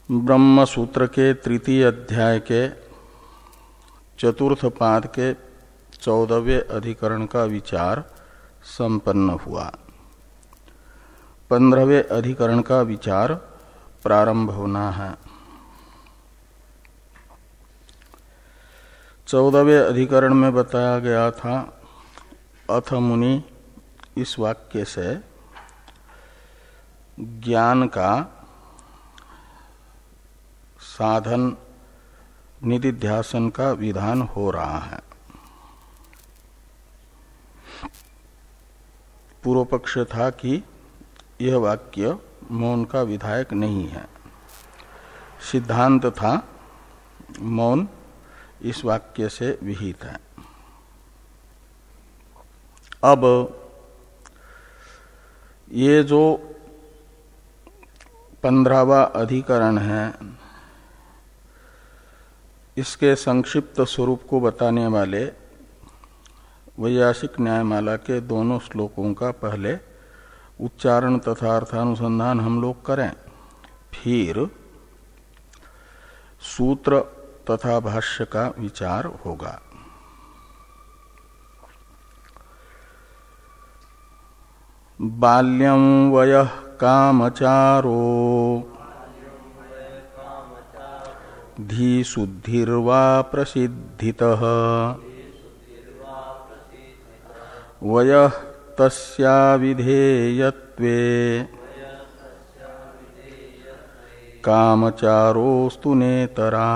ब्रह्म सूत्र के तृतीय अध्याय के चतुर्थ पाद के 14वें अधिकरण का विचार संपन्न हुआ। 15वें अधिकरण का विचार प्रारंभ होना है। 14वें अधिकरण में बताया गया था, अथ मुनि इस वाक्य से ज्ञान का साधन निधिध्यासन का विधान हो रहा है। पूर्व पक्ष था कि यह वाक्य मौन का विधायक नहीं है। सिद्धांत था मौन इस वाक्य से विहित है। अब ये जो 15वां अधिकरण है, इसके संक्षिप्त स्वरूप को बताने वाले वैयासिक न्यायमाला के दोनों श्लोकों का पहले उच्चारण तथा अर्थानुसंधान हम लोग करें, फिर सूत्र तथा भाष्य का विचार होगा। बाल्यं वयः कामचारो धीशुद्धिर्वा प्रसिद्धितः वयः तस्या विधेयत्वे कामचारोस्तु नेतरा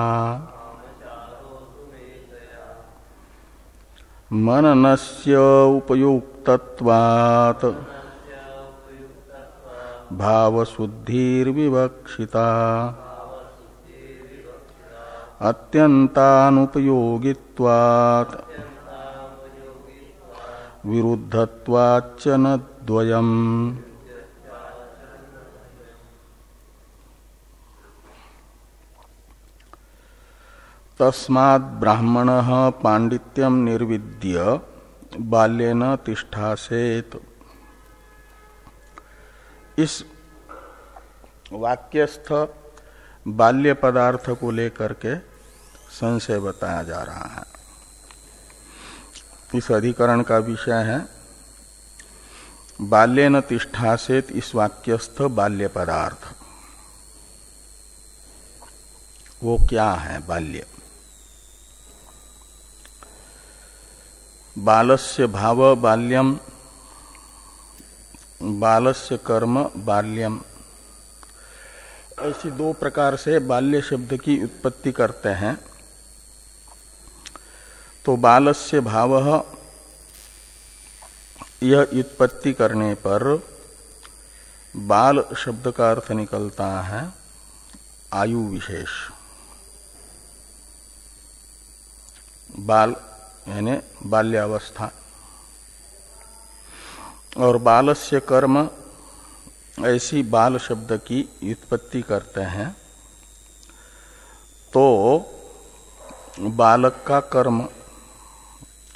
मननस्य उपयुक्तत्वात् भावशुद्धिर्विवक्षिता अत्यंतानुपयोगित्वात् विरुद्धत्वाच्च न द्वयम्। तस्माद् ब्राह्मणः पांडित्यं निर्विद्य बाल्येन तिष्ठासेत्। इस वाक्यस्थ बाल्य पदार्थ को लेकर के संशय बताया जा रहा है। इस अधिकरण का विषय है बाल्येन तिष्ठासेत्। इस वाक्यस्थ बाल्य पदार्थ वो क्या है? बाल्य, बालस्य भाव बाल्यम, बालस्य कर्म बाल्यम, ऐसी दो प्रकार से बाल्य शब्द की उत्पत्ति करते हैं। तो बालस्य भावः, यह उत्पत्ति करने पर बाल शब्द का अर्थ निकलता है आयु विशेष। बाल यानी बाल्यावस्था। और बालस्य कर्म, ऐसी बाल शब्द की उत्पत्ति करते हैं तो बालक का कर्म,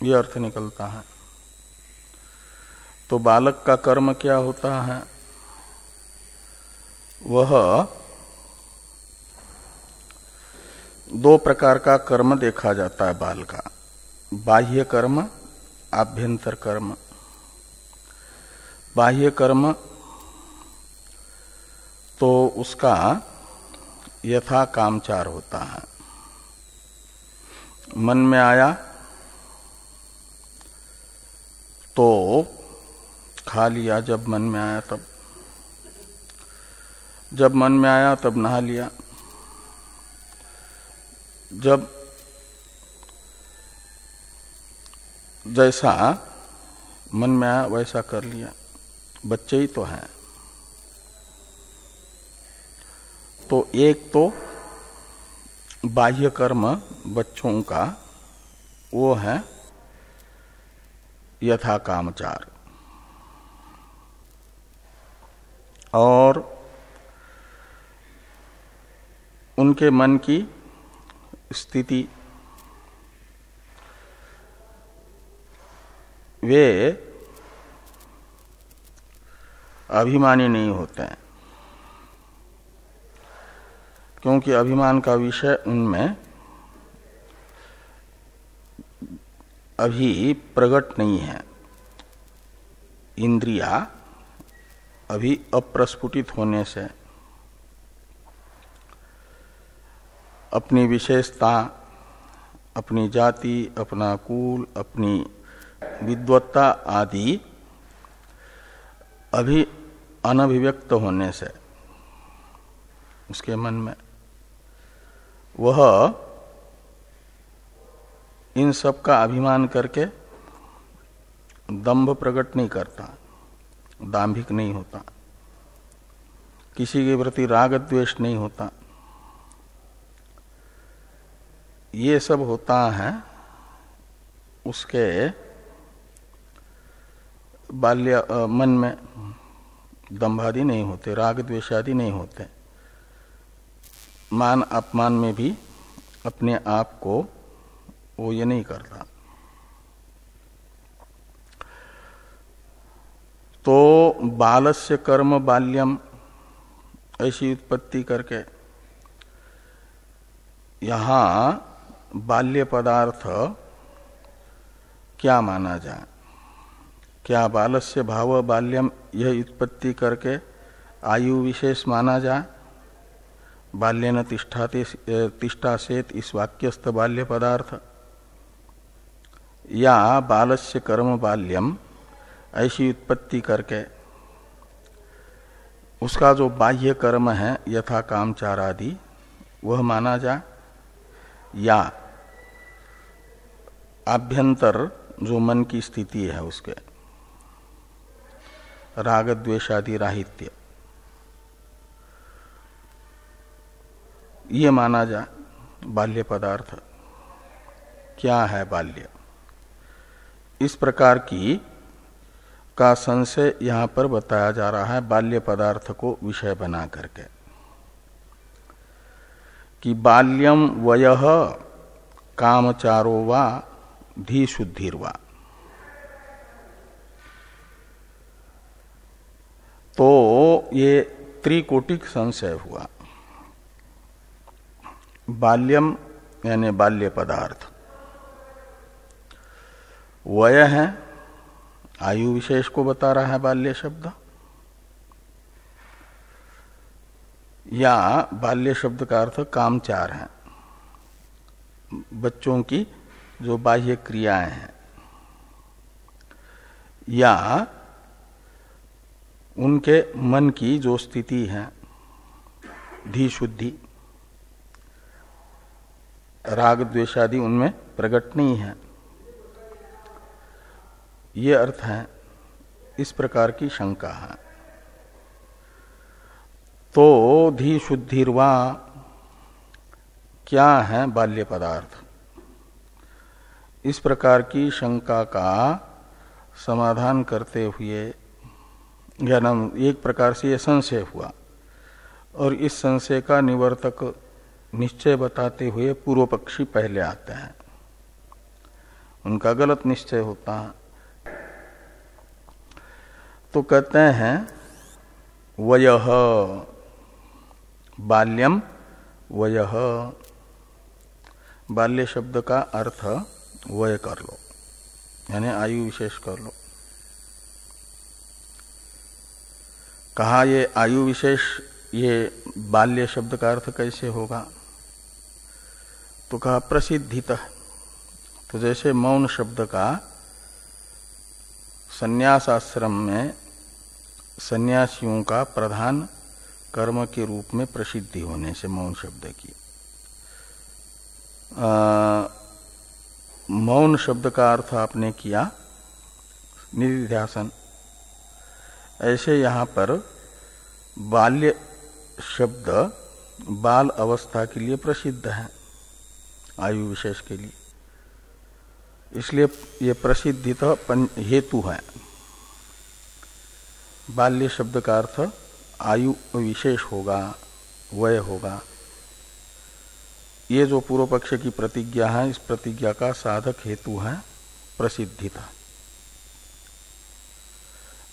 यह अर्थ निकलता है। तो बालक का कर्म क्या होता है? वह दो प्रकार का कर्म देखा जाता है बाल का, बाह्य कर्म, आभ्यंतर कर्म। बाह्य कर्म तो उसका यथा कामचार होता है। मन में आया तो खा लिया, जब मन में आया तब, जब मन में आया तब नहा लिया, जब जैसा मन में आया वैसा कर लिया। बच्चे ही तो हैं। तो एक तो बाह्य कर्म बच्चों का वो है यथा कामचार, और उनके मन की स्थिति, वे अभिमानी नहीं होते हैं। क्योंकि अभिमान का विषय उनमें अभी प्रकट नहीं है। इंद्रिया अभी अप्रस्फुटित होने से अपनी विशेषता, अपनी जाति, अपना कुल, अपनी विद्वत्ता आदि अभी अनभिव्यक्त होने से उसके मन में वह इन सब का अभिमान करके दंभ प्रकट नहीं करता, दाम्भिक नहीं होता, किसी के प्रति राग द्वेष नहीं होता। ये सब होता है उसके बाल्य मन में। दंभादि नहीं होते, राग द्वेषादि नहीं होते। मान अपमान में भी अपने आप को वो ये नहीं करता। तो बालस्य कर्म बाल्यम ऐसी उत्पत्ति करके यहाँ बाल्य पदार्थ क्या माना जाए? क्या बालस्य भाव बाल्यम यह उत्पत्ति करके आयु विशेष माना जाए? बाल्येन तिष्ठासेत इस वाक्यस्थ बाल्य पदार्थ, या बालस्य कर्म बाल्यम ऐसी उत्पत्ति करके उसका जो बाह्य कर्म है यथा कामचार आदि वह माना जाए, या आभ्यंतर जो मन की स्थिति है उसके राग द्वेषादि राहित्य ये माना जाए बाल्य पदार्थ। क्या है बाल्य? इस प्रकार की का संशय यहाँ पर बताया जा रहा है बाल्य पदार्थ को विषय बना करके कि बाल्यम वयः कामचारो वा धी शुद्धिर्वा। तो ये त्रिकोटिक संशय हुआ। बाल्यम यानी बाल्य पदार्थ, वय है आयु विशेष को बता रहा है बाल्य शब्द, या बाल्य शब्द का अर्थ कामचार है, बच्चों की जो बाह्य क्रियाएं हैं, या उनके मन की जो स्थिति है धी शुद्धि, राग द्वेषादि उनमें प्रकट नहीं है, ये अर्थ है। इस प्रकार की शंका है। तो धी शुद्धिर्वा क्या है बाल्य पदार्थ? इस प्रकार की शंका का समाधान करते हुए एक प्रकार से यह संशय हुआ, और इस संशय का निवर्तक निश्चय बताते हुए पूर्व पक्षी पहले आते हैं। उनका गलत निश्चय होता है। तो कहते हैं वयः, बाल्यम वयः, बाल्य शब्द का अर्थ वय कर लो, यानी आयु विशेष कर लो। कहा ये आयु विशेष ये बाल्य शब्द का अर्थ कैसे होगा? तो कहा प्रसिद्धितः। तो जैसे मौन शब्द का संन्यास आश्रम में सन्यासियों का प्रधान कर्म के रूप में प्रसिद्धि होने से मौन शब्द की, मौन शब्द का अर्थ आपने किया निधिध्यासन, ऐसे यहाँ पर बाल्य शब्द बाल अवस्था के लिए प्रसिद्ध है, आयु विशेष के लिए। इसलिए ये प्रसिद्धि तो हेतु है। बाल्य शब्द का अर्थ आयु विशेष होगा, वय होगा। ये जो पूर्व पक्ष की प्रतिज्ञा है, इस प्रतिज्ञा का साधक हेतु है प्रसिद्धिता।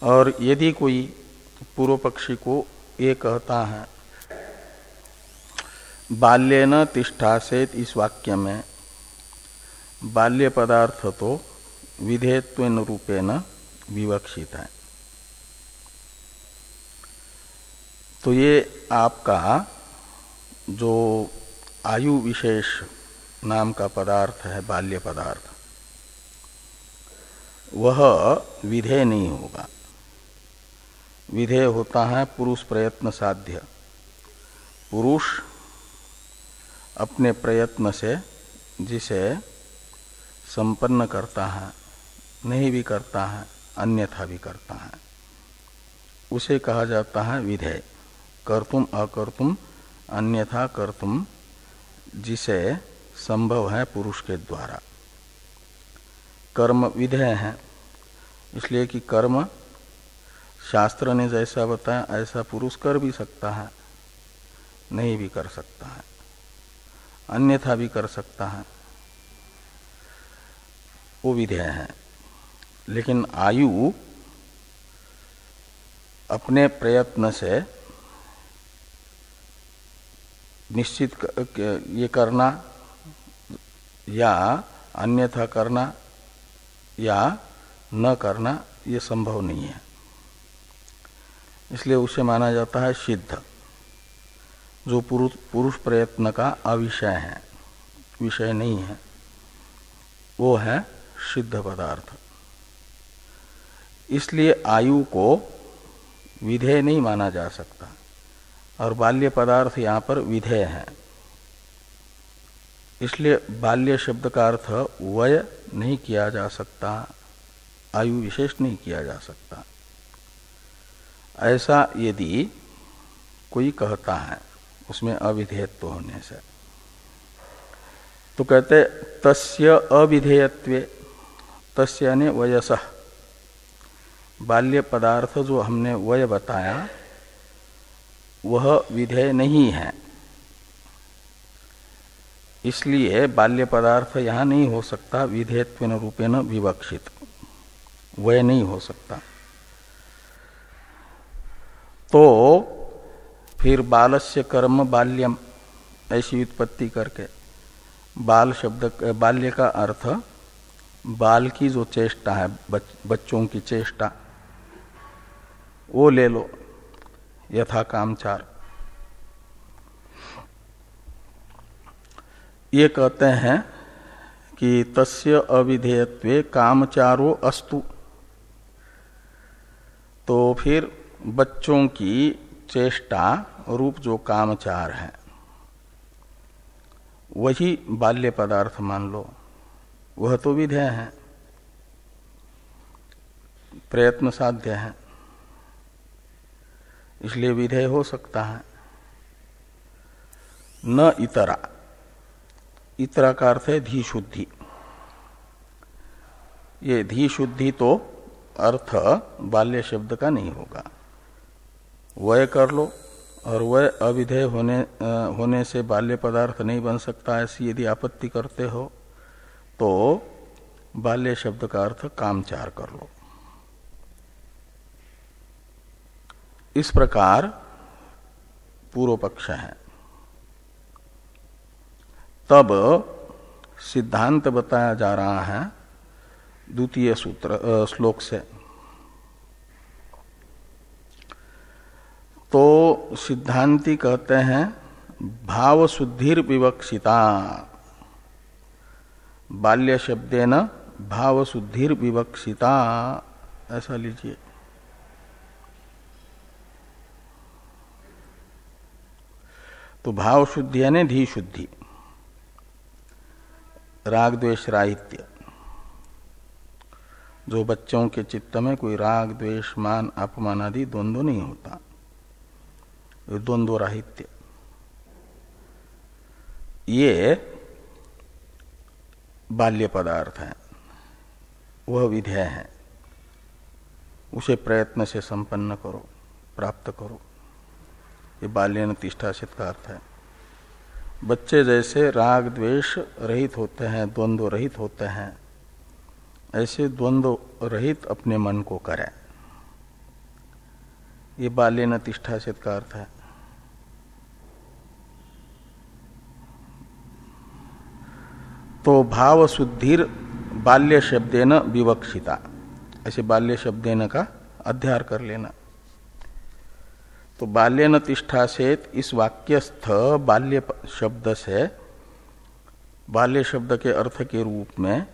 और यदि कोई पूर्व पक्षी को ये कहता है बाल्येन तिष्ठासेत इस वाक्य में बाल्य पदार्थ तो विधेयत्वेन रूपेण विवक्षित है। तो ये आपका जो आयु विशेष नाम का पदार्थ है बाल्य पदार्थ, वह विधेय नहीं होगा। विधेय होता है पुरुष प्रयत्न साध्य। पुरुष अपने प्रयत्न से जिसे संपन्न करता है, नहीं भी करता है, अन्यथा भी करता है, उसे कहा जाता है विधेय। कर्तुम अकर्तुम अन्यथा कर्तुम जिसे संभव है पुरुष के द्वारा। कर्म विधेय है, इसलिए कि कर्म शास्त्र ने जैसा बताया ऐसा पुरुष कर भी सकता है, नहीं भी कर सकता है, अन्यथा भी कर सकता है, वो विधेय है। लेकिन आयु अपने प्रयत्न से निश्चित ये करना या अन्यथा करना या न करना ये संभव नहीं है, इसलिए उसे माना जाता है सिद्ध। जो पुरुष प्रयत्न का अविषय है, विषय नहीं है, वो है सिद्ध पदार्थ। इसलिए आयु को विधेय नहीं माना जा सकता, और बाल्य पदार्थ यहाँ पर विधेय है। इसलिए बाल्य शब्द का अर्थ वय नहीं किया जा सकता, आयु विशेष नहीं किया जा सकता। ऐसा यदि कोई कहता है उसमें अविधेयत्व होने से, तो कहते तस्य अविधेयत्वे, तस्य यानी वयसः, बाल्य पदार्थ जो हमने वय बताया वह विधेय नहीं है, इसलिए बाल्य पदार्थ यहाँ नहीं हो सकता विधेयत्वेन रूपेण विवक्षित, वय नहीं हो सकता। तो फिर बालस्य कर्म बाल्यम ऐसी उत्पत्ति करके बाल शब्द, बाल्य का अर्थ बाल की जो चेष्टा है, बच्चों की चेष्टा, वो ले लो, यथा कामचार। ये कहते हैं कि तस्य अविधेयत्वे कामचारो अस्तु, तो फिर बच्चों की चेष्टा रूप जो कामचार है वही बाल्य पदार्थ मान लो, वह तो विधेय है, प्रयत्न साध्य है, इसलिए विधेय हो सकता है। न इतरा, इतरा का अर्थ है धी शुद्धि। ये धी शुद्धि तो अर्थ बाल्य शब्द का नहीं होगा। वय कर लो, और वह अविधेय होने से बाल्य पदार्थ नहीं बन सकता, ऐसी यदि आपत्ति करते हो तो बाल्य शब्द का अर्थ कामचार कर लो। इस प्रकार पूर्व पक्ष है। तब सिद्धांत बताया जा रहा है द्वितीय सूत्र श्लोक से। तो सिद्धांती कहते हैं भाव शुद्धिर विवक्षिता, बाल्य शब्देन भाव शुद्धिर विवक्षिता, ऐसा लीजिए। तो भाव शुद्धि यानी धी शुद्धि, राग द्वेष राहित्य, जो बच्चों के चित्त में कोई राग द्वेष मान अपमान आदि द्वंद्व नहीं होता, द्वंद्व राहित्य, ये बाल्य पदार्थ है, वह विधेय है, उसे प्रयत्न से संपन्न करो, प्राप्त करो। ये बाल्येन तिष्ठासित का अर्थ है। बच्चे जैसे राग द्वेष रहित होते हैं, द्वंद्व रहित होते हैं, ऐसे द्वंद्व रहित अपने मन को करें, ये बाल्येन तिष्ठासित का अर्थ है। तो भाव शुद्धिर बाल्य शब्देन विवक्षिता, ऐसे बाल्य शब्देन का अध्यार कर लेना। तो बाल्यन तिष्ठा से इस वाक्यस्थ बाल्य शब्द से बाल्य शब्द के अर्थ के रूप में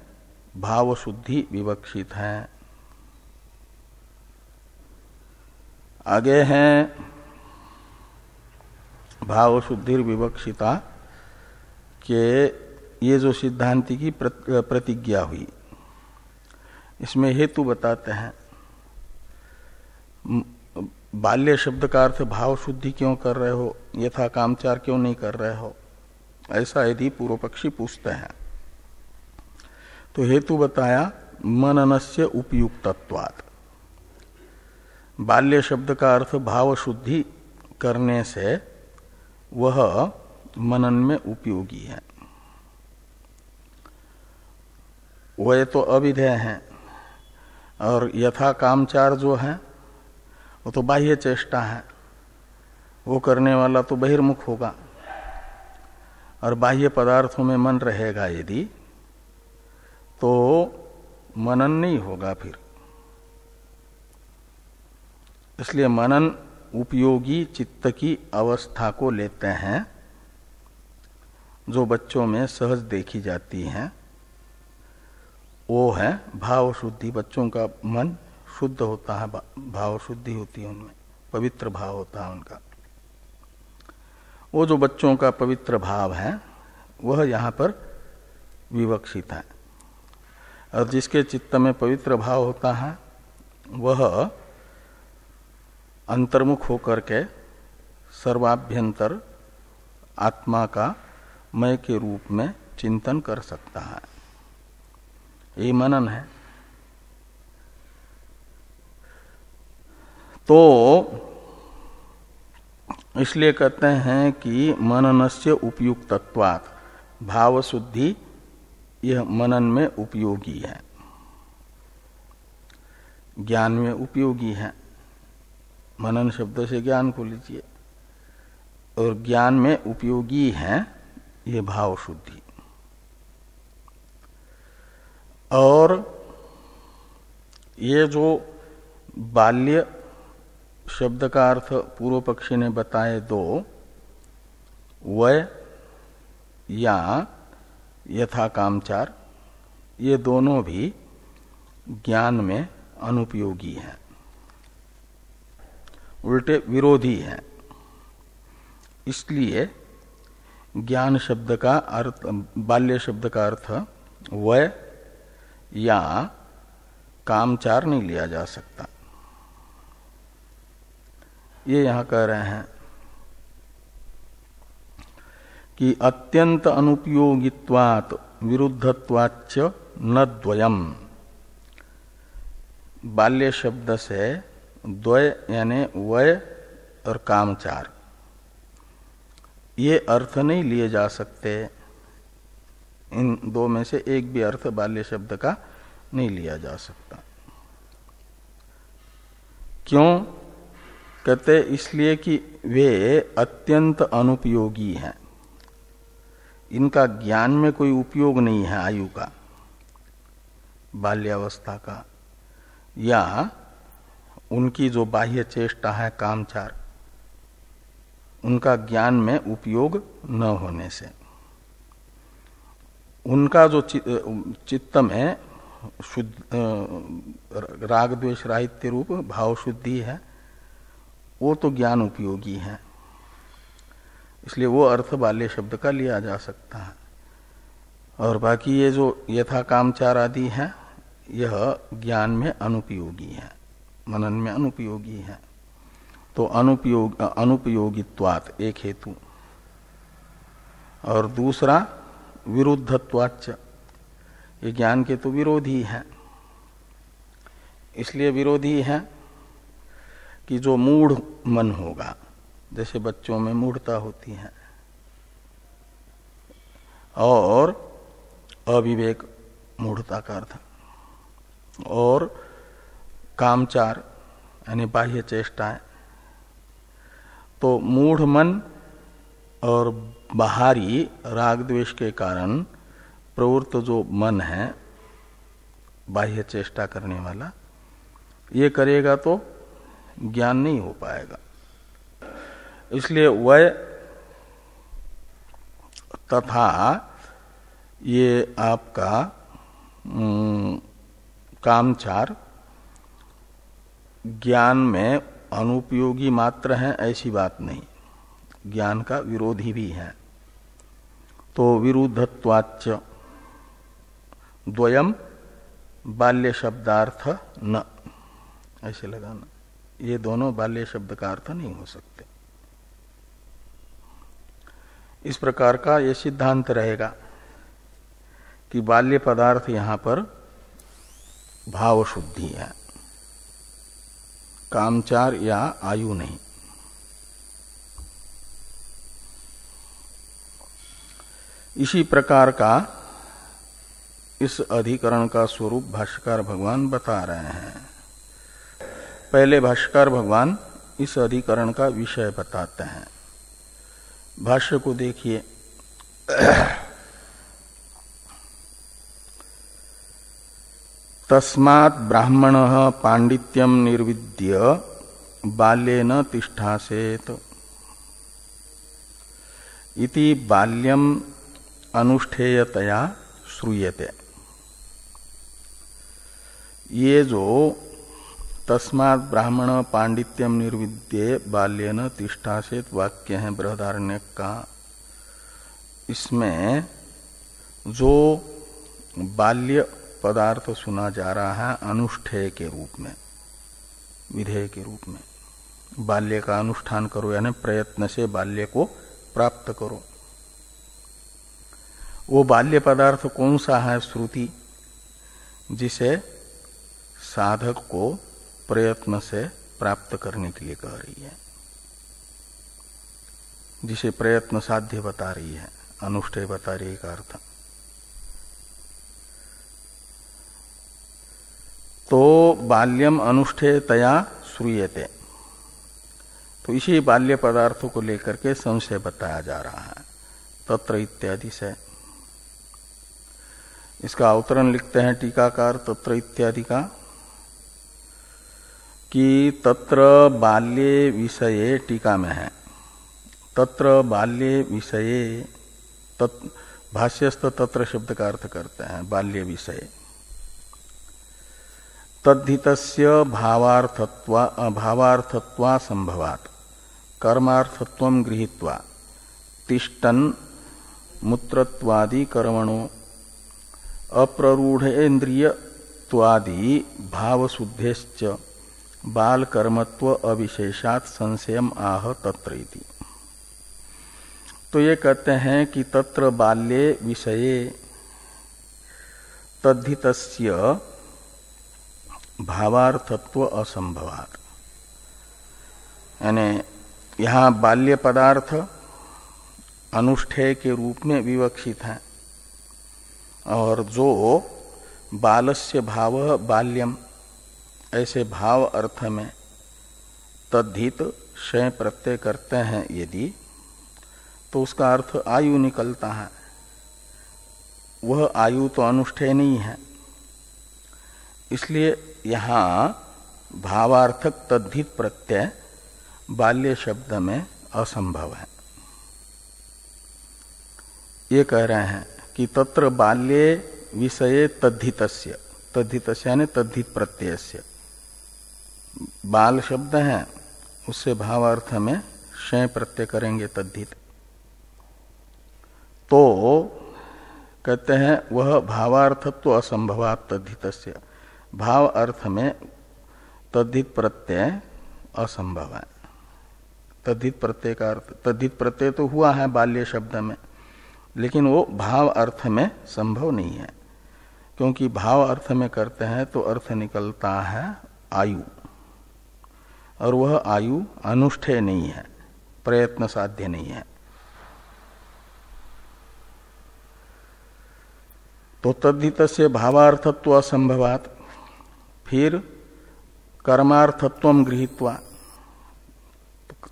भाव शुद्धि विवक्षित है। आगे हैं भाव शुद्धि विवक्षिता के ये जो सिद्धांति की प्रतिज्ञा हुई, इसमें हेतु बताते हैं। बाल्य शब्द का अर्थ भाव शुद्धि क्यों कर रहे हो, यथा कामचार क्यों नहीं कर रहे हो, ऐसा यदि पूर्व पक्षी पूछते हैं तो हेतु बताया मननस्य उपयुक्तत्वात्। बाल्य शब्द का अर्थ भाव शुद्धि करने से वह मनन में उपयोगी है। वह तो अविधेय है, और यथा कामचार जो है वो तो बाह्य चेष्टा है, वो करने वाला तो बहिर्मुख होगा, और बाह्य पदार्थों में मन रहेगा यदि, तो मनन नहीं होगा फिर। इसलिए मनन उपयोगी चित्त की अवस्था को लेते हैं, जो बच्चों में सहज देखी जाती है, वो है भाव शुद्धि। बच्चों का मन शुद्ध होता है, भाव शुद्धि होती है उनमें, पवित्र भाव होता है उनका। वो जो बच्चों का पवित्र भाव है वह यहाँ पर विवक्षित है। और जिसके चित्त में पवित्र भाव होता है वह अंतर्मुख होकर के सर्वाभ्यंतर आत्मा का मय के रूप में चिंतन कर सकता है। ये मनन है। तो इसलिए कहते हैं कि मननस्य उपयुक्तत्वात्, भाव शुद्धि यह मनन में उपयोगी है, ज्ञान में उपयोगी है। मनन शब्द से ज्ञान को लीजिए, और ज्ञान में उपयोगी है ये भाव शुद्धि। और ये जो बाल्य शब्द का अर्थ पूर्व पक्षी ने बताए दो, वय या यथा कामचार, ये दोनों भी ज्ञान में अनुपयोगी हैं, उल्टे विरोधी हैं। इसलिए ज्ञान शब्द का अर्थ, बाल्य शब्द का अर्थ वय या कामचार नहीं लिया जा सकता। ये यहां कह रहे हैं कि अत्यंत अनुपयोगित्वात् विरुद्धत्वाच्च न द्वयम्। बाल्य शब्द से द्वय यानी वय और कामचार, ये अर्थ नहीं लिए जा सकते। इन दो में से एक भी अर्थ बाल्य शब्द का नहीं लिया जा सकता। क्यों कहते? इसलिए कि वे अत्यंत अनुपयोगी हैं, इनका ज्ञान में कोई उपयोग नहीं है आयु का, बाल्यावस्था का, या उनकी जो बाह्य चेष्टा है कामचार, उनका ज्ञान में उपयोग न होने से उनका जो चित्त में शुद्ध राग द्वेष राहित्य रूप भाव शुद्धि है, वो तो ज्ञान उपयोगी है। इसलिए वो अर्थ बाल्य शब्द का लिया जा सकता है। और बाकी ये जो यथा कामचार आदि है, यह ज्ञान में अनुपयोगी है, मनन में अनुपयोगी है। तो अनुपयोगित्वात् एक हेतु, और दूसरा विरुद्धत्वाच्च, ये ज्ञान के तो विरोधी है। इसलिए विरोधी है कि जो मूढ़ मन होगा, जैसे बच्चों में मूढ़ता होती है, और अविवेक मूढ़ता का अर्थ, और कामचार यानी बाह्य चेष्टाएं, तो मूढ़ मन और बाहरी राग द्वेष के कारण प्रवृत्त जो मन है बाह्य चेष्टा करने वाला, ये करेगा तो ज्ञान नहीं हो पाएगा। इसलिए वय तथा ये आपका कामचार ज्ञान में अनुपयोगी मात्र है ऐसी बात नहीं, ज्ञान का विरोधी भी है। तो विरुद्धत्वाच्च द्वयम बाल्य शब्दार्थ न, ऐसे लगाना, ये दोनों बाल्य शब्द का अर्थ नहीं हो सकते। इस प्रकार का ये सिद्धांत रहेगा कि बाल्य पदार्थ यहां पर भाव शुद्धि है, कामचार या आयु नहीं। इसी प्रकार का इस अधिकरण का स्वरूप भाष्यकार भगवान बता रहे हैं। पहले भाष्यकार भगवान इस अधिकरण का विषय बताते हैं। भाष्य को देखिए। तस्मात् ब्राह्मणः पांडित्यम निर्विद्य बाल्येन तिष्ठासेत इति बाल्यम अनुष्ठेयतया श्रूयते। ये जो तस्मात् ब्राह्मण पांडित्यम निर्विद्ये बाल्येन तिष्ठासेत वाक्य है बृहदारण्यक का, इसमें जो बाल्य पदार्थ सुना जा रहा है अनुष्ठेय के रूप में, विधेय के रूप में, बाल्य का अनुष्ठान करो यानी प्रयत्न से बाल्य को प्राप्त करो। वो बाल्य पदार्थ कौन सा है? श्रुति जिसे साधक को प्रयत्न से प्राप्त करने के लिए कह रही है, जिसे प्रयत्न साध्य बता रही है, अनुष्ठेय बता रही का अर्थ। तो बाल्यम अनुष्ठेयतया श्रूयते, तो इसी बाल्य पदार्थों को लेकर के संशय बताया जा रहा है तत्र इत्यादि से। इसका अवतरण लिखते हैं टीकाकार तत्र इत्यादि का कि तत्र बाल्ये विषये, टीका में है तत्र बाल्ये विषये, भाष्यस्थ तत्र शब्द का अर्थ करते हैं बाल्य विषय। तद्धितस्य भावार्थत्वा संभवात् कर्मार्थत्वं गृहीत्वा तिष्ठन् मूत्रत्वादि कर्मणो अप्ररूढ़ेन्द्रियत्वादि भावशुद्धेश्च बाल कर्मत्व अविशेषात् संशयम आह तत्र इति। तो ये कहते हैं कि तत्र बाल्ये विषये तद्धितस्य भावार्थत्व असंभवात्, यानी यहाँ बाल्य पदार्थ अनुष्ठेय के रूप में विवक्षित है, और जो बालस्य भाव बाल्यम ऐसे भाव अर्थ में तद्धित शय प्रत्यय करते हैं यदि, तो उसका अर्थ आयु निकलता है। वह आयु तो अनुष्ठेय नहीं है, इसलिए यहाँ भावार्थक तद्धित प्रत्यय बाल्य शब्द में असंभव है। ये कह रहे हैं कि तत्र बाल्ये विषये तद्धितस्य, तद्धितस्य यानी तद्धित प्रत्ययस्य, बाल शब्द है उससे भावार्थ में शय प्रत्यय करेंगे तद्धित, तो कहते हैं वह भावार्थत्व असंभवात् तद्धितस्य, भाव अर्थ में तद्धित प्रत्यय असंभव है। तद्धित प्रत्यय का अर्थ, तद्धित प्रत्यय तो हुआ है बाल्य शब्द में, लेकिन वो भाव अर्थ में संभव नहीं है, क्योंकि भाव अर्थ में करते हैं तो अर्थ निकलता है आयु, और वह आयु अनुष्ठेय नहीं है, प्रयत्न साध्य नहीं है। तो तद्धितस्य भावार्थत्व असंभवात्, फिर कर्मार्थत्वं गृहीत्वा,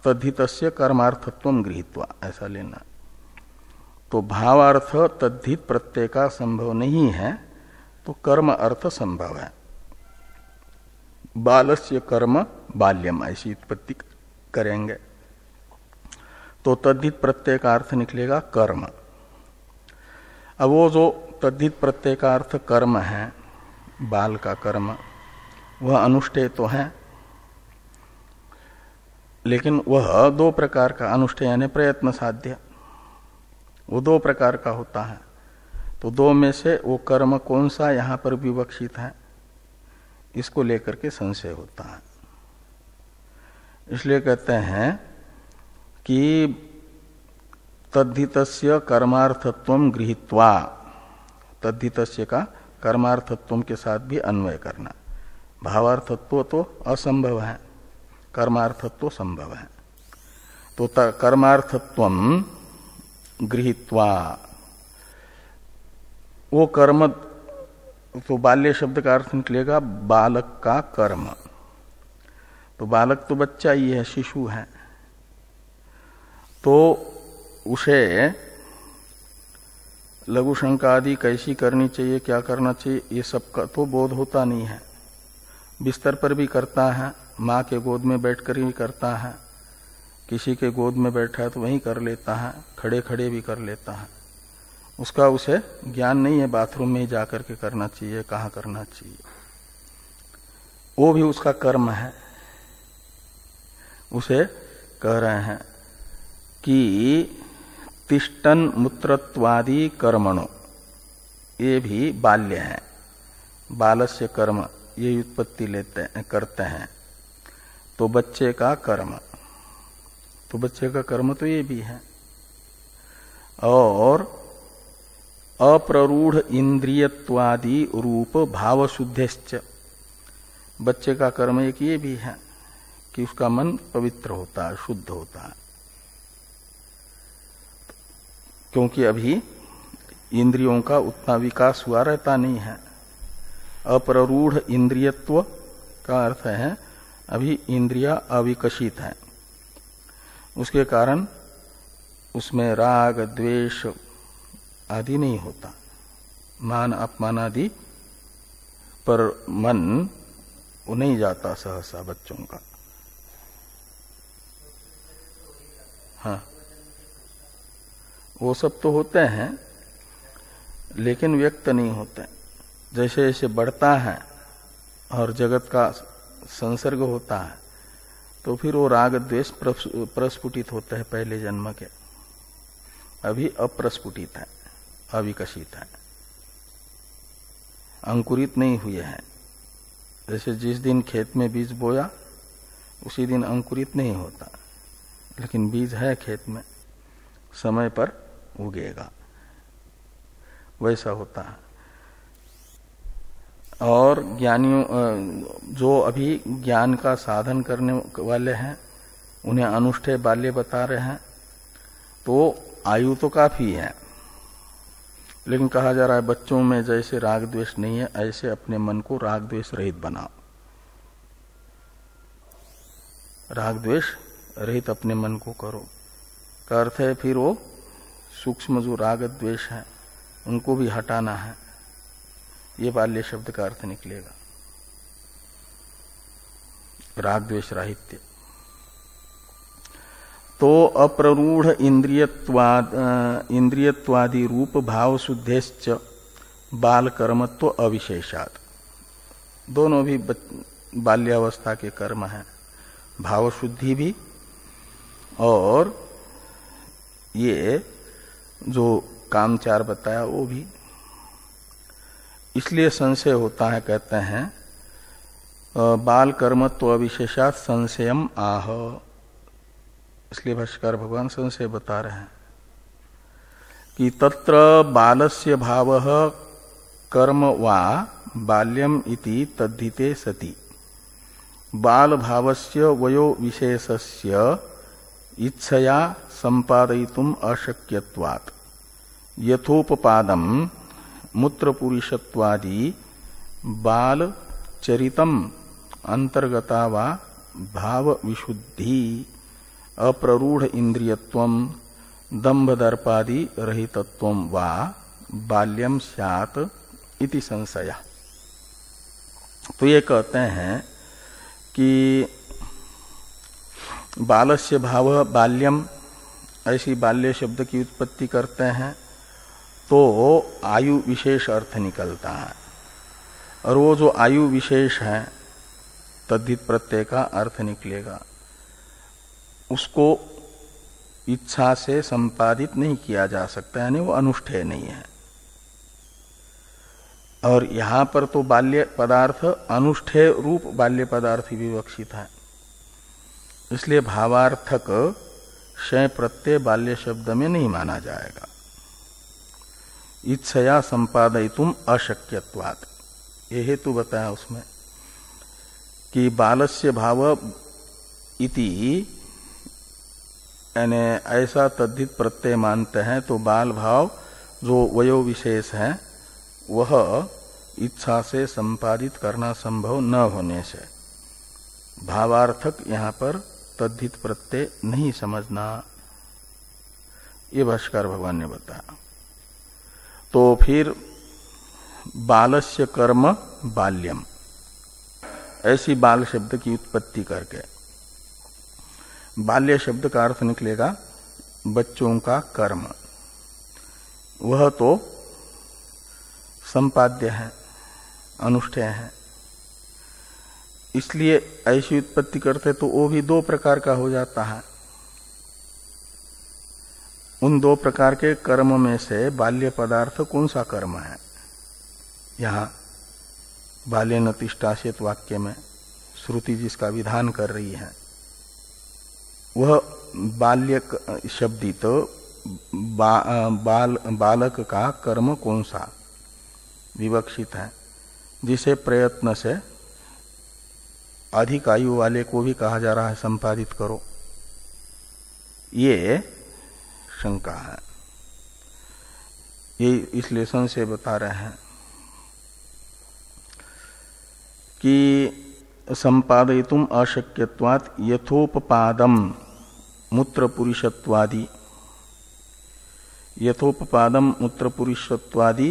तद्धितस्य कर्मार्थत्वं गृहीत्वा ऐसा लेना। तो भावार्थ तद्धित प्रत्यय का संभव नहीं है, तो कर्म अर्थ संभव है। बालस्य कर्म बाल्यम, ऐसी उत्पत्ति करेंगे तो तद्धित प्रत्यय का अर्थ निकलेगा कर्म। अब वो जो तद्धित प्रत्यय का अर्थ कर्म है, बाल का कर्म, वह अनुष्ठेय तो है, लेकिन वह दो प्रकार का अनुष्ठेय यानी प्रयत्न साध्य, वो दो प्रकार का होता है। तो दो में से वो कर्म कौन सा यहां पर विवक्षित है, इसको लेकर के संशय होता है। इसलिए कहते हैं कि तद्धितस्य कर्मार्थत्वं गृहीत्वा, तद्धितस्य का कर्मार्थत्व के साथ भी अन्वय करना। भावार्थत्व तो असंभव है, कर्मार्थत्व संभव है। तो कर्मार्थत्वं गृहीत्वा, वो कर्म, तो बाल्य शब्द का अर्थ निकलेगा बालक का कर्म। तो बालक तो बच्चा ही है, शिशु है, तो उसे लघु शंका आदि कैसी करनी चाहिए, क्या करना चाहिए, ये सब का तो बोध होता नहीं है। बिस्तर पर भी करता है, माँ के गोद में बैठकर ही करता है, किसी के गोद में बैठा है तो वहीं कर लेता है, खड़े खड़े भी कर लेता है। उसका उसे ज्ञान नहीं है बाथरूम में ही जाकर के करना चाहिए, कहाँ करना चाहिए। वो भी उसका कर्म है। उसे कह रहे हैं कि तिष्ठन मूत्रत्वादि कर्मणो, ये भी बाल्य है, बालस्य कर्म, ये उत्पत्ति करते हैं। तो बच्चे का कर्म, तो बच्चे का कर्म तो ये भी है। और अप्ररूढ़ इंद्रियत्वादि रूप भाव शुद्धश्च, बच्चे का कर्म एक ये भी है कि उसका मन पवित्र होता है, शुद्ध होता है, क्योंकि अभी इंद्रियों का उतना विकास हुआ रहता नहीं है। अप्ररूढ़ इंद्रियत्व का अर्थ है अभी इंद्रिया अविकसित है, उसके कारण उसमें राग द्वेष आदि नहीं होता, मान अपमान आदि पर मन वो नहीं जाता सहसा बच्चों का। हाँ, वो सब तो होते हैं लेकिन व्यक्त नहीं होते। जैसे जैसे बढ़ता है और जगत का संसर्ग होता है तो फिर वो राग द्वेष प्रस्फुटित होते हैं पहले जन्म के, अभी अप्रस्फुटित है, अविकसित है, अंकुरित नहीं हुए हैं। जैसे जिस दिन खेत में बीज बोया उसी दिन अंकुरित नहीं होता, लेकिन बीज है खेत में, समय पर उगेगा, वैसा होता है। और ज्ञानियों जो अभी ज्ञान का साधन करने वाले हैं उन्हें अनुष्ठेय बाल्य बता रहे हैं, तो आयु तो काफी है, लेकिन कहा जा रहा है बच्चों में जैसे राग द्वेष नहीं है ऐसे अपने मन को राग द्वेष रहित बनाओ, राग द्वेष रहित अपने मन को करो। का अर्थ है फिर वो सूक्ष्म जो राग द्वेष है उनको भी हटाना है, ये बाल्य शब्द का अर्थ निकलेगा, राग द्वेष राहित्य। तो अप्ररूढ़ इंद्रियत्वादि रूप भाव शुद्धेश्च बाल कर्मत्व अविशेषात्, दोनों भी बाल्यावस्था के कर्म हैं, भाव शुद्धि भी और ये जो कामचार बताया वो भी। इसलिए संशय होता है, कहते हैं बाल कर्मत्व अविशेषात् संशयम आह, इसलिए भाष्यकार भगवान संशय बता रहे हैं कि तत्र बालस्य भावः कर्म वा बाल्यम इति तद्धिते सति बाल भावस्य वयो विशेषस्य इच्छया संपादयितुम अशक्यत्वात् यथोपपादम मूत्रपुरुषत्वादि बाल चरितम अंतर्गता वा भाव विशुद्धि अप्ररूढ़ इंद्रियत्वम दंभ दर्पादि रहितत्वम वा बाल्यम स्यात् इति संशय। तो ये कहते हैं कि बालस्य भाव बाल्यम, ऐसी बाल्य शब्द की उत्पत्ति करते हैं तो आयु विशेष अर्थ निकलता है, और वो जो आयु विशेष है तद्धित प्रत्यय का अर्थ निकलेगा, उसको इच्छा से संपादित नहीं किया जा सकता, यानी वो अनुष्ठेय नहीं है। और यहां पर तो बाल्य पदार्थ अनुष्ठेय रूप बाल्य पदार्थ विवक्षित है, इसलिए भावार्थक शय प्रत्यय बाल्य शब्द में नहीं माना जाएगा। इच्छया संपादयितुम अशक्यत्वात्, ये हेतु बताया उसमें कि बालस्य भाव इति यानी ऐसा तद्धित प्रत्यय मानते हैं तो बाल भाव जो वयो विशेष है वह इच्छा से संपादित करना संभव न होने से भावार्थक यहाँ पर तद्धित प्रत्यय नहीं समझना, ये भाष्कर भगवान ने बताया। तो फिर बालस्य कर्म बाल्यम, ऐसी बाल शब्द की उत्पत्ति करके बाल्य शब्द का अर्थ निकलेगा बच्चों का कर्म, वह तो संपाद्य है, अनुष्ठेय है। इसलिए ऐसी उत्पत्ति करते तो वो भी दो प्रकार का हो जाता है। उन दो प्रकार के कर्म में से बाल्य पदार्थ कौन सा कर्म है? यहाँ बाल्येन तिष्ठास्येत् वाक्य में श्रुति जिसका विधान कर रही है वह बाल्य शब्दित बालक का कर्म कौन सा विवक्षित है, जिसे प्रयत्न से अधिक आयु वाले को भी कहा जा रहा है संपादित करो, ये शंका है। ये इसलिए संशय बता रहे हैं कि संपादयितुम अशक्यत्वात् यथोपपादम मूत्र पुरुषत्वादि, यथोपपादम मूत्र पुरुषत्वादि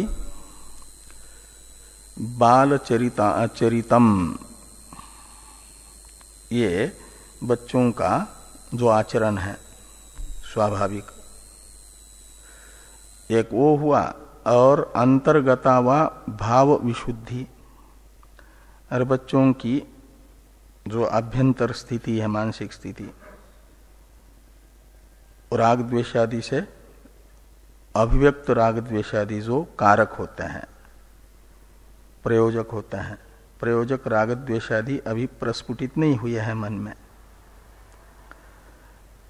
बाल चरितम, ये बच्चों का जो आचरण है स्वाभाविक, एक वो हुआ। और अंतर्गता वा भाव विशुद्धि, और बच्चों की जो आभ्यंतर स्थिति है, मानसिक स्थिति, राग द्वेषादि से अभिव्यक्त राग द्वेषादि जो कारक होते हैं, प्रयोजक होते हैं, प्रयोजक राग द्वेषादि अभी प्रस्फुटित नहीं हुए हैं मन में,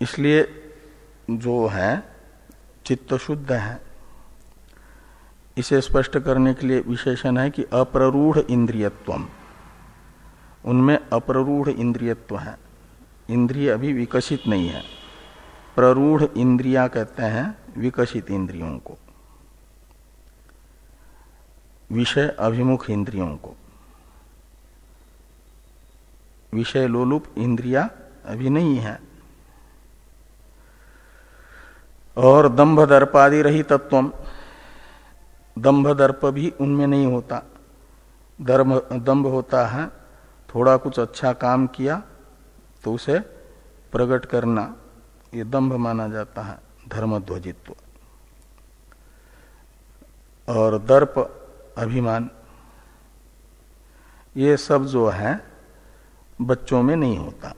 इसलिए जो है चित्त शुद्ध है। इसे स्पष्ट करने के लिए विशेषण है कि अप्ररूढ़ इंद्रियत्वम, उनमें अप्ररूढ़ इंद्रियत्व है, इंद्रिय अभी विकसित नहीं है। प्ररूढ़ इंद्रिया कहते हैं विकसित इंद्रियों को, विषय अभिमुख इंद्रियों को। विषय लोलुप इंद्रिया अभी नहीं है। और दंभ दर्पादि रहितत्वम, दंभ दर्प भी उनमें नहीं होता। दंभ होता है थोड़ा कुछ अच्छा काम किया तो उसे प्रकट करना, ये दंभ माना जाता है, धर्मध्वजित्व। और दर्प अभिमान, ये सब जो है बच्चों में नहीं होता।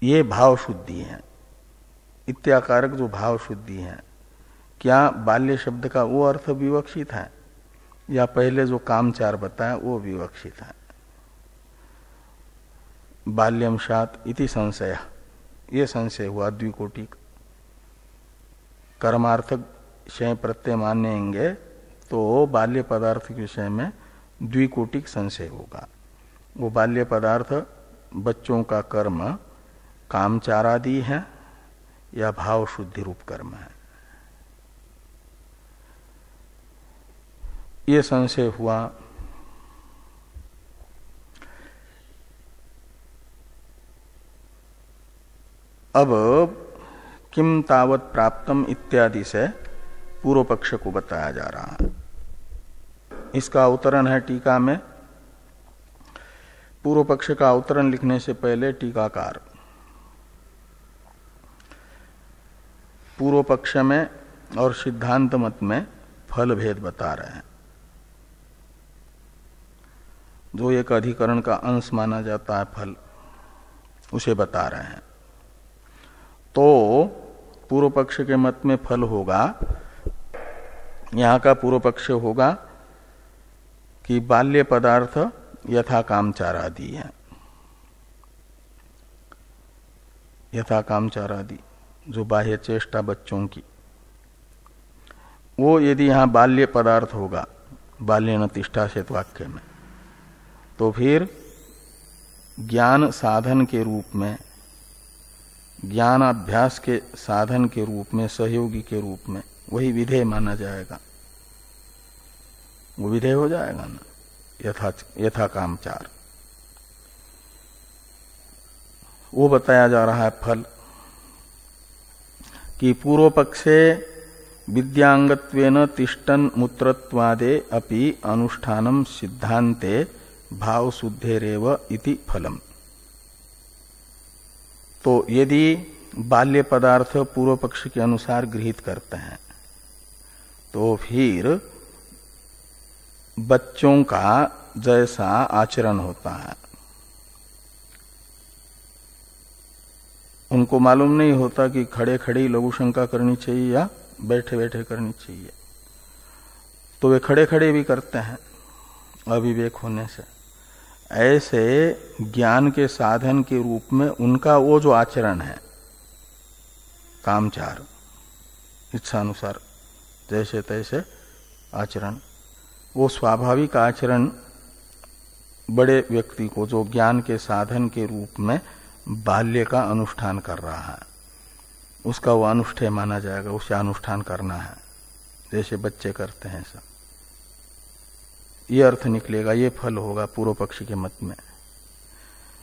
ये भाव शुद्धि है, इत्याकारक जो भाव शुद्धि है। क्या बाल्य शब्द का वो अर्थ विवक्षित है या पहले जो कामचार बताया वो विवक्षित है? बाल्यम शात इति संशय, ये संशय हुआ द्विकोटिक। कर्मार्थक शय प्रत्यय मानेंगे तो बाल्य पदार्थ के विषय में द्विकोटिक संशय होगा। वो बाल्य पदार्थ बच्चों का कर्म कामचारादि है या भाव शुद्धि रूप कर्म है, ये संशय हुआ। अब किम तावत प्राप्तम इत्यादि से पूर्व पक्ष को बताया जा रहा है। इसका अवतरण है टीका में। पूर्व पक्ष का अवतरण लिखने से पहले टीकाकार पूर्व पक्ष में और सिद्धांत मत में फल भेद बता रहे हैं। जो एक अधिकरण का अंश माना जाता है फल, उसे बता रहे हैं। तो पूर्व पक्ष के मत में फल होगा, यहां का पूर्व पक्ष होगा कि बाल्य पदार्थ यथा कामचार आदि है। यथा कामचार आदि जो बाह्य चेष्टा बच्चों की, वो यदि यहां बाल्य पदार्थ होगा बाल्य न तिष्ठासेत वाक्य में, तो फिर ज्ञान साधन के रूप में, ज्ञान अभ्यास के साधन के रूप में, सहयोगी के रूप में वही विधेय माना जाएगा। वो विधेय हो जाएगा ना, यथा कामचार। वो बताया जा रहा है फल कि पूर्व पक्षे विद्यांगत्वेन तिष्ठन् मूत्रत्वादे अपि अनुष्ठानम सिद्धांते भाव शुद्धेरेव इति फलम। तो यदि बाल्य पदार्थ पूर्व पक्ष के अनुसार गृहीत करते हैं तो फिर बच्चों का जैसा आचरण होता है, उनको मालूम नहीं होता कि खड़े खड़े लघु शंका करनी चाहिए या बैठे बैठे करनी चाहिए, तो वे खड़े खड़े भी करते हैं अविवेक होने से। ऐसे ज्ञान के साधन के रूप में उनका वो जो आचरण है कामचार, इच्छानुसार जैसे तैसे आचरण, वो स्वाभाविक आचरण बड़े व्यक्ति को जो ज्ञान के साधन के रूप में बाल्य का अनुष्ठान कर रहा है, उसका वो अनुष्ठेय माना जाएगा, उसे अनुष्ठान करना है जैसे बच्चे करते हैं सब। ये अर्थ निकलेगा, ये फल होगा पूर्व पक्षी के मत में।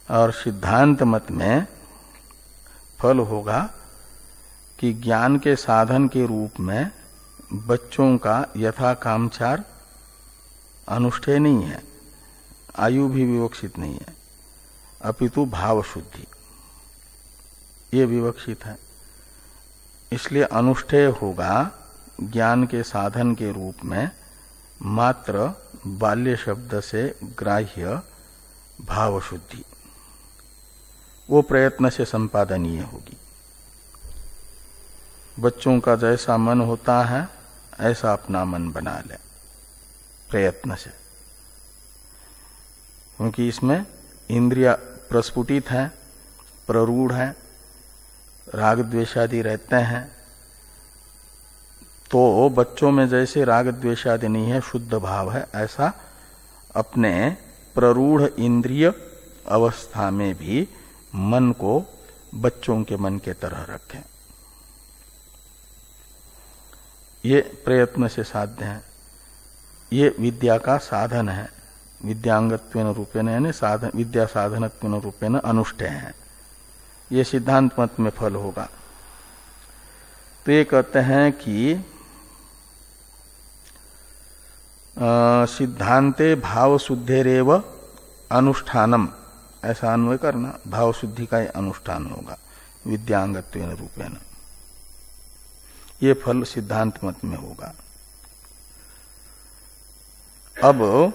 और सिद्धांत मत में फल होगा कि ज्ञान के साधन के रूप में बच्चों का यथा कामचार अनुष्ठेय नहीं है, आयु भी विवक्षित नहीं है, अपितु भाव शुद्धि ये विवक्षित है। इसलिए अनुष्ठेय होगा ज्ञान के साधन के रूप में मात्र बाल्य शब्द से ग्राह्य भाव शुद्धि, वो प्रयत्न से संपादनीय होगी। बच्चों का जैसा मन होता है ऐसा अपना मन बना ले प्रयत्न से, क्योंकि इसमें इंद्रिया प्रस्फुटित है, प्ररूढ़ है, राग द्वेषादि रहते हैं। तो बच्चों में जैसे राग द्वेषादि नहीं है, शुद्ध भाव है, ऐसा अपने प्ररूढ़ इंद्रिय अवस्था में भी मन को बच्चों के मन के तरह रखें। ये प्रयत्न से साध्य है, ये विद्या का साधन है। विद्यांगत्वेन रूपेण यानी साधन, विद्या साधनत्वेन रूपेण अनुष्ठेय है। ये सिद्धांत मत में फल होगा। तो ये कहते हैं कि सिद्धांते भाव शुद्धेरेव अनुष्ठानम, ऐसा अन्वय करना, भाव शुद्धि का अनुष्ठान होगा विद्यांगत्वेन रूपेण। ये फल सिद्धांत मत में होगा। अब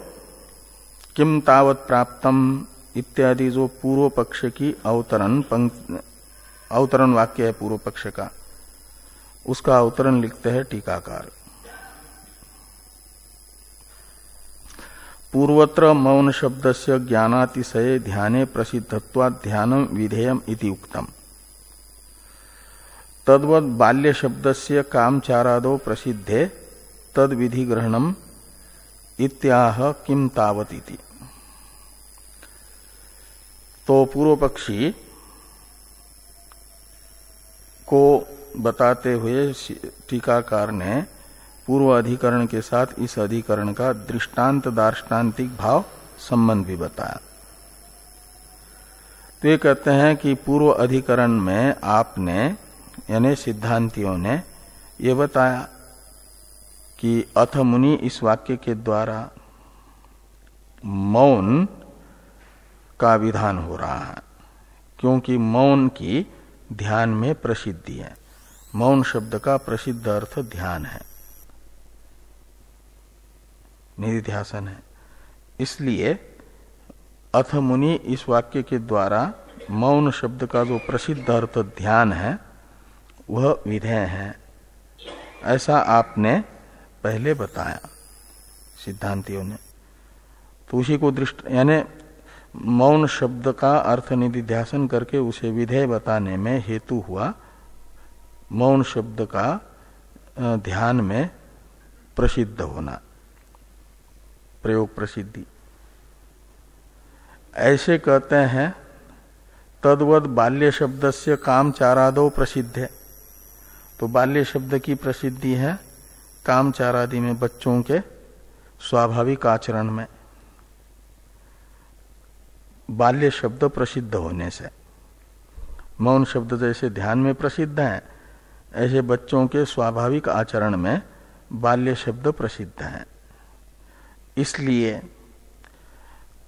किम तावत प्राप्तम इत्यादि जो पूर्व पक्ष की अवतरण वाक्य है पूर्व पक्ष का, उसका अवतरण लिखते हैं टीकाकार। पूर्वत्र मौन शब्दस्य ज्ञानातिशये ध्याने प्रसिद्धत्वात् ध्यानं विधेयम् इति उक्तम्। तद्वत् बाल्य शब्दस्य कामचारादौ प्रसिद्धे तद विधि ग्रहणम् इत्याह किम तावत इति। तो पूर्व पक्षी को बताते हुए टीकाकार ने पूर्व अधिकरण के साथ इस अधिकरण का दृष्टांत दार्ष्टान्तिक भाव संबंध भी बताया। तो ये कहते हैं कि पूर्व अधिकरण में आपने यानी सिद्धांतियों ने ये बताया कि अथ मुनि इस वाक्य के द्वारा मौन का विधान हो रहा है, क्योंकि मौन की ध्यान में प्रसिद्धि है। मौन शब्द का प्रसिद्ध अर्थ ध्यान है, निधिध्यासन है। इसलिए अथ मुनि इस वाक्य के द्वारा मौन शब्द का जो प्रसिद्ध अर्थ ध्यान है वह विधेय है, ऐसा आपने पहले बताया सिद्धांतियों ने। तो उसी को दृष्टि यानी मौन शब्द का अर्थ निधिध्यासन करके उसे विधेय बताने में हेतु हुआ मौन शब्द का ध्यान में प्रसिद्ध होना, प्रयोग प्रसिद्धि। ऐसे कहते हैं तद्वद बाल्य शब्द से कामचारादो प्रसिद्ध है। तो बाल्य शब्द की प्रसिद्धि है कामचारादि में, बच्चों के स्वाभाविक आचरण में बाल्य शब्द प्रसिद्ध होने से। मौन शब्द जैसे ध्यान में प्रसिद्ध है, ऐसे बच्चों के स्वाभाविक आचरण में बाल्य शब्द प्रसिद्ध है। इसलिए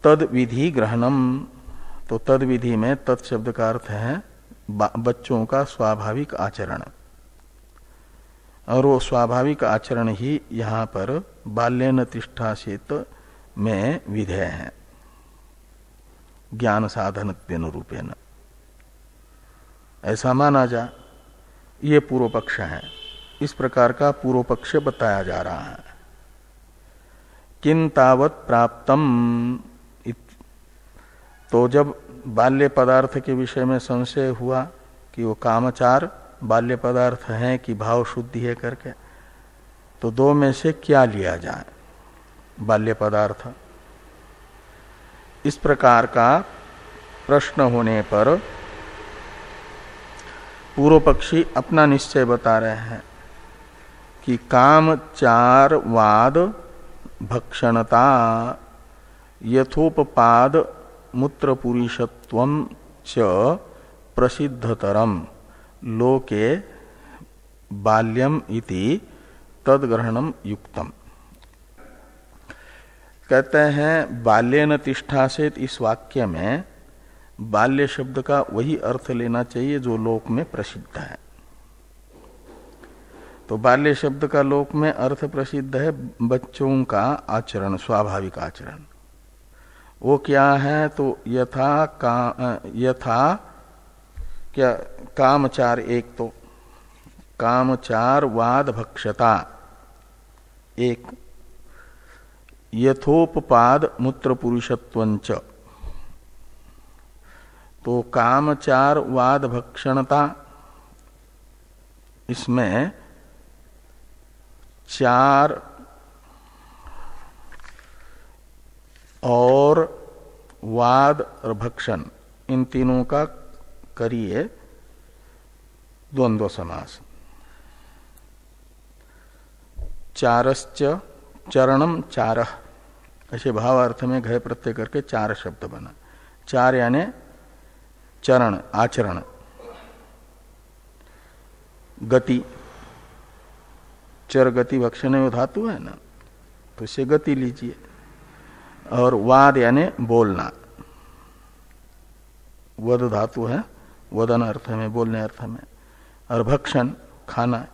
तद विधि ग्रहणम, तो तद विधि में तत् शब्द का अर्थ है बच्चों का स्वाभाविक आचरण, और वो स्वाभाविक आचरण ही यहाँ पर बाल्येन तिष्ठासेत में विधेय है, ज्ञान साधनत्वेन रूपेण, ऐसा माना जा। ये पूर्व पक्ष है। इस प्रकार का पूर्व पक्ष बताया जा रहा है। किन तावत प्राप्तम, तो जब बाल्य पदार्थ के विषय में संशय हुआ कि वो कामचार बाल्य पदार्थ है कि भाव शुद्धि है करके, तो दो में से क्या लिया जाए बाल्य पदार्थ, इस प्रकार का प्रश्न होने पर पूर्व पक्षी अपना निश्चय बता रहे हैं कि कामचारवाद भक्षणता यथोपपाद मूत्र पुरुषत्वम च प्रसिद्धतरम लोके बाल्यम इति तद्ग्रहणम युक्तम। कहते हैं बाल्येन तिष्ठासेत, इस वाक्य में बाल्य शब्द का वही अर्थ लेना चाहिए जो लोक में प्रसिद्ध है। तो बाल्य शब्द का लोक में अर्थ प्रसिद्ध है बच्चों का आचरण, स्वाभाविक आचरण। वो क्या है, तो यथा क्या कामचार, एक तो कामचार वाद भक्षता, एक यथोपपाद मूत्र पुरुषत्वंच, तो कामचार वाद भक्षणता, इसमें चार और वाद और भक्षण, इन तीनों का करिए द्वंद्व समास। चारश्च चरणम चारह, ऐसे भावार्थ में घय प्रत्यय करके चार शब्द बना। चार यानी चरण, आचरण, गति, चर गति भक्षण धातु है ना, तो इसे गति लीजिए। और वाद यानी बोलना, वद धातु है, वदन अर्थ में, बोलने अर्थ में। और भक्षण, खाना।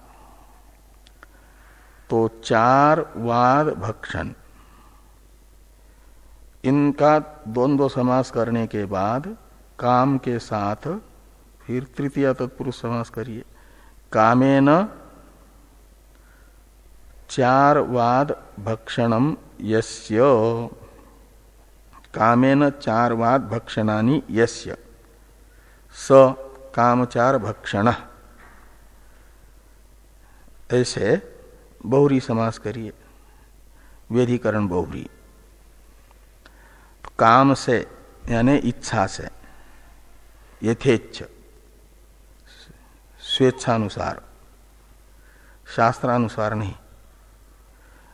तो चार वाद भक्षण, इनका द्वंद्व समास करने के बाद काम के साथ फिर तृतीय तत्पुरुष समास करिए। कामेन चार वाद भक्षणम यस्य, कामेन चार वाद भक्षणानि यस्य स कामचार भक्षण, ऐसे बहुरी समास करिए, व्यधिकरण बहुरी। काम से यानी इच्छा से, यथेच्छ, स्वेच्छानुसार, शास्त्रानुसार नहीं,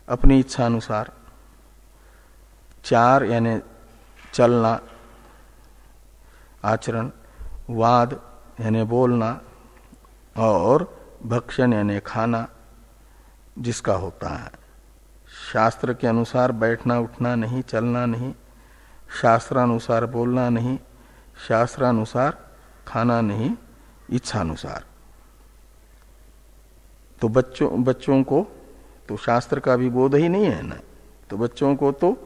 अपनी इच्छा अनुसार। चार यानी चलना, आचरण। वाद यानी बोलना, और भक्षण यानी खाना जिसका होता है। शास्त्र के अनुसार बैठना उठना नहीं, चलना नहीं, शास्त्रानुसार बोलना नहीं, शास्त्रानुसार खाना नहीं, इच्छानुसार। तो बच्चों को तो शास्त्र का भी बोध ही नहीं है ना, तो बच्चों को तो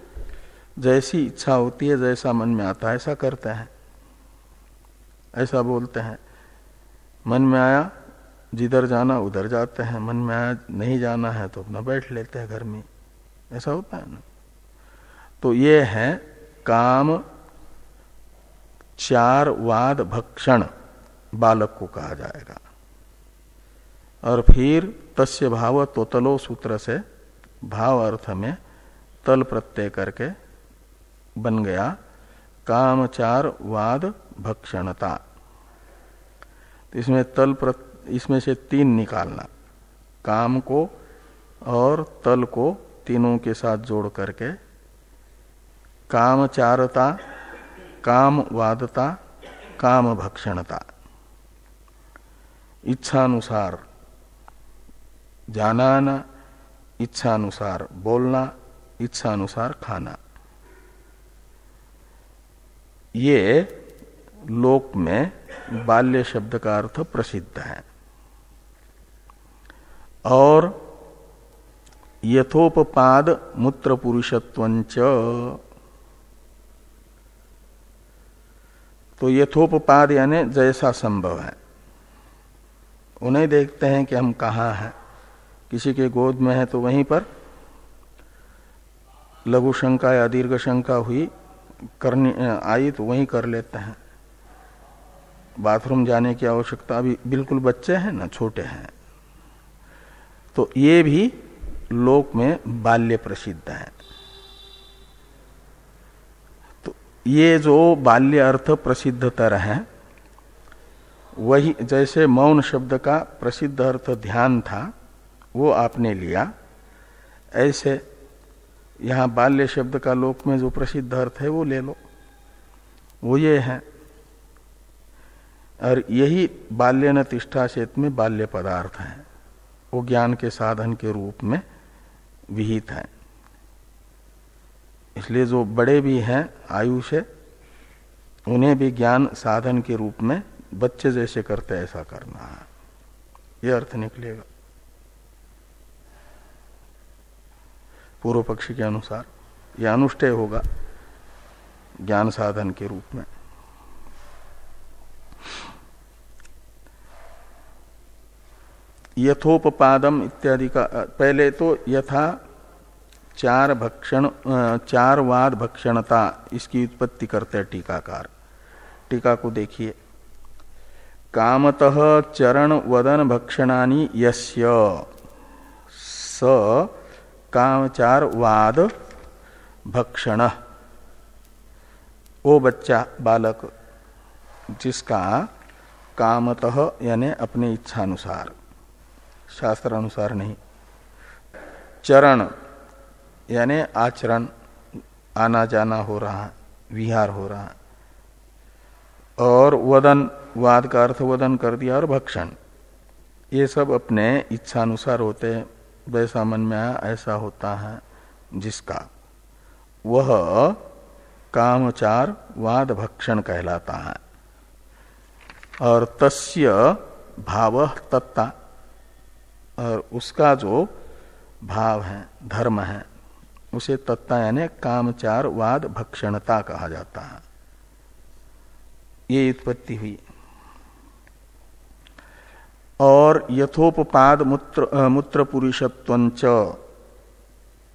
जैसी इच्छा होती है, जैसा मन में आता है ऐसा करते हैं, ऐसा बोलते हैं। मन में आया जिधर जाना उधर जाते हैं, मन में आया नहीं जाना है तो अपना बैठ लेते हैं घर में, ऐसा होता है ना। तो ये है काम चार वाद भक्षण बालक को कहा जाएगा। और फिर तस्य भाव तोतलो सूत्र से भाव अर्थ में तल प्रत्यय करके बन गया काम चार वाद भक्षणता। तो इसमें से तीन निकालना, काम को और तल को तीनों के साथ जोड़ करके कामचारता, कामवादता, काम भक्षणता। इच्छानुसार जाना आना, इच्छानुसार बोलना, इच्छानुसार खाना। ये लोक में बाल्य शब्द का अर्थ प्रसिद्ध है। और यथोपपाद मूत्र पुरुषत्वंच, तो यथोपपाद यानी जैसा संभव है। उन्हें देखते हैं कि हम कहाँ हैं, किसी के गोद में है तो वहीं पर लघु शंका या दीर्घ शंका हुई करनी आई तो वहीं कर लेते हैं। बाथरूम जाने की आवश्यकता, अभी बिल्कुल बच्चे हैं ना, छोटे हैं, तो ये भी लोक में बाल्य प्रसिद्ध है। तो ये जो बाल्य अर्थ प्रसिद्धतर है, वही जैसे मौन शब्द का प्रसिद्ध अर्थ ध्यान था वो आपने लिया, ऐसे यहाँ बाल्य शब्द का लोक में जो प्रसिद्ध अर्थ है वो ले लो, वो ये है। और यही बाल्य न तिष्ठा चेत में बाल्य पदार्थ है, वो ज्ञान के साधन के रूप में विहित है। इसलिए जो बड़े भी हैं आयु से, उन्हें भी ज्ञान साधन के रूप में बच्चे जैसे करते ऐसा करना है, ये अर्थ निकलेगा पूर्व पक्षी के अनुसार। यह अनुष्ठेय होगा ज्ञान साधन के रूप में। यथोपपादम इत्यादि का पहले तो यथा चार वाद भक्षणता, इसकी उत्पत्ति करते हैं टीकाकार। टीका को देखिए, कामतः चरण वदन भक्षणानि यस्य स कामचार वाद भक्षण। वो बच्चा बालक जिसका कामतः यानी अपने इच्छानुसार, शास्त्र अनुसार नहीं, चरण यानी आचरण, आना जाना हो रहा है, विहार हो रहा है, और वदन, वाद का अर्थ वदन कर दिया, और भक्षण, ये सब अपने इच्छानुसार होते हैं, वैसा मन में आया ऐसा होता है जिसका, वह कामचार वाद भक्षण कहलाता है। और तस्य भाव तत्ता, और उसका जो भाव है, धर्म है, उसे तत्ता यानी कामचार वाद भक्षणता कहा जाता है। ये उत्पत्ति हुई। और यथोपपाद मूत्र पुरुषत्वंच,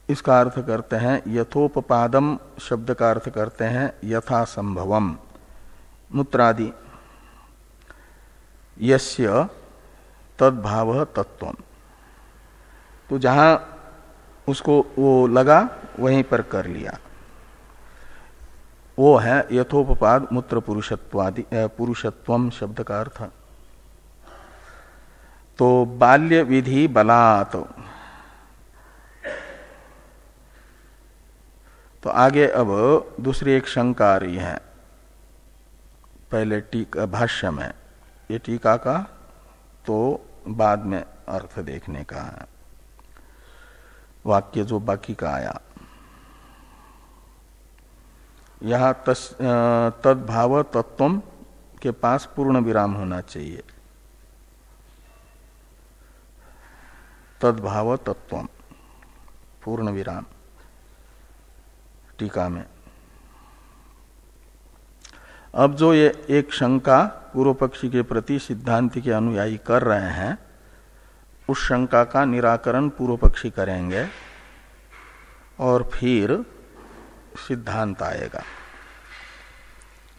इसका अर्थ करते हैं, यथोपपादम शब्द का अर्थ करते हैं यथा संभवम, मूत्रादि, यस्य तद्भाव तत्वम। तो जहां उसको वो लगा वहीं पर कर लिया, वो है यथोपपाद मूत्र पुरुषत्वादि, पुरुषत्वम शब्द का अर्थ। तो बाल्य विधि बलात्, तो आगे अब दूसरी एक शंका आ रही है, पहले टीका भाष्य में, ये टीका का तो बाद में अर्थ देखने का है। वाक्य जो बाकी का आया यहां तद्भाव तत्वम के पास पूर्ण विराम होना चाहिए। तद्भाव तत्वम पूर्ण विराम टीका में। अब जो ये एक शंका पूर्व पक्षी के प्रति सिद्धांत के अनुयायी कर रहे हैं, उस शंका का निराकरण पूर्व पक्षी करेंगे और फिर सिद्धांत आएगा।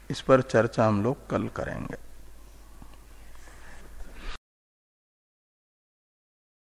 इस पर चर्चा हम लोग कल करेंगे।